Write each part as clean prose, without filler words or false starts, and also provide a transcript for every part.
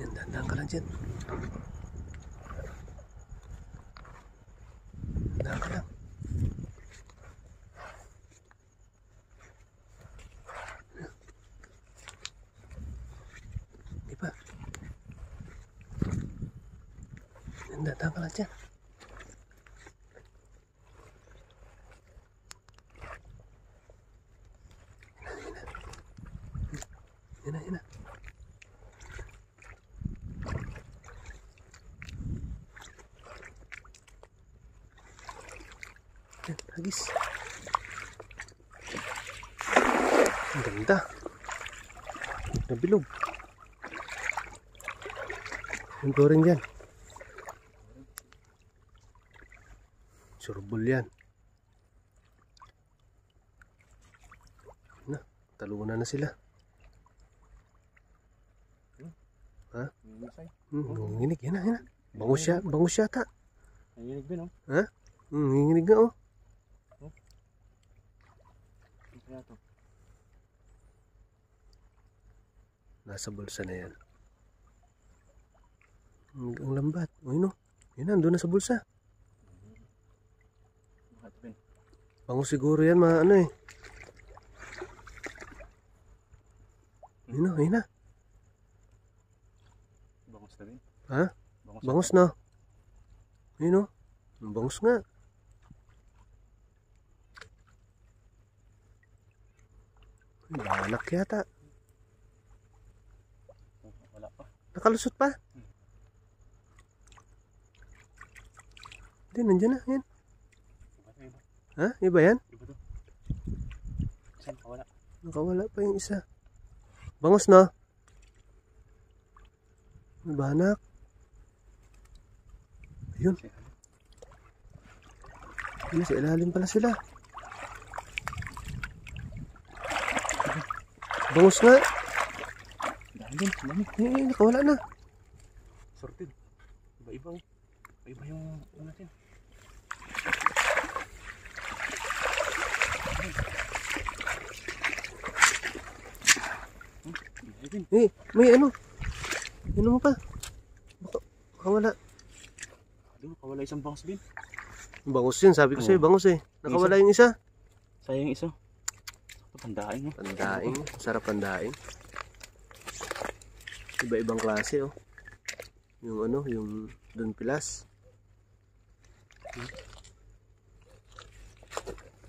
Yan, dandan ka lang dyan. Dandan ka lang. Di ba? Yan, dandan ka lang dyan. Yan na, yan na. Yan, hagis. Ang ganda. Nabilog. Yung goring dyan. Surbol yan. Na, talunan na sila. Ha? Nanginginig. Yan na, yan na. Bangus yata. Nanginginig ba, no? Ha? Nanginginig nga, oh. Kaya to. Nasa bulsa na yan. Ang lambat. O yun, oh. Yun na, doon na sa bulsa. Bangus siguro yan, mga ano eh. Yun na, yun na. Bangus na rin. Ha? Bangus na. Yun, oh. Bangus nga. Banak yata. Wala pa. Nakalusot pa? Hindi, nandiyan na. Yan. Iba. Ha? Iba yan? Iba to. Saan? Wala. Nakawala pa yung isa. Bangus na. Banak. Ayun. Ayun, sa ilalim pala sila. Bangus nga. Dami. Eh, nakawala na. Sorted. Iba-iba. Iba yung natin. Eh, may ano? Ano mo pa? Baka makawala. Nakawala isang bangus din. Bangus yun, sabi ko sa'yo, bangus eh. Nakawala yung isa. Sayang isa. Pandaing, no? Pandaing, sarap pandaing. Iba-ibang klase, oh. Yung ano, yung Don Pilas.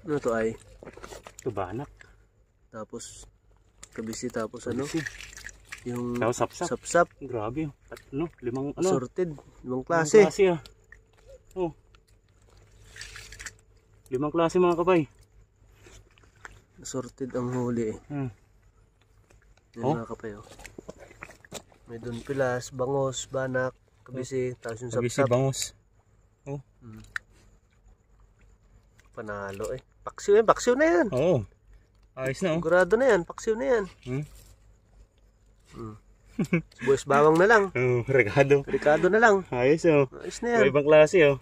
Ano to ay? Ito banak. Tapos kabisi, tapos ano? Yung Sapsap. sapsap. Grabe. Ano? Limang ano? Sorted. Limang klase. Limang klase, ah. Oh. Limang klase, mga kabay. Sorted ang huli eh. Yan, Oh. mga kapay, oh. May Don Pilas, bangus, banak, kabisi, tapos yung Kabisi, sapsap. bangus. Oh. Panalo eh. Paksiw na yan. Oo. Ayos na, oh. Sigurado na yan, paksiw na yan. Sibuyas bawang na lang. Oh, Ricardo na lang. Ayos, oh. Ayos na yan. Ibang klase, oh.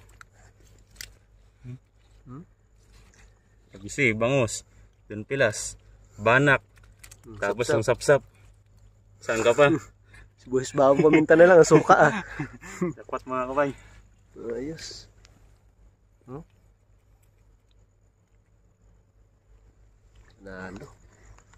Kabisi, bangus, Don Pilas, banak, tapos ang sapsap. Saan ka pa? Sibuyas bawang paminta na lang, suka ah. Dapat, mga kabay. Ayos. Nalo.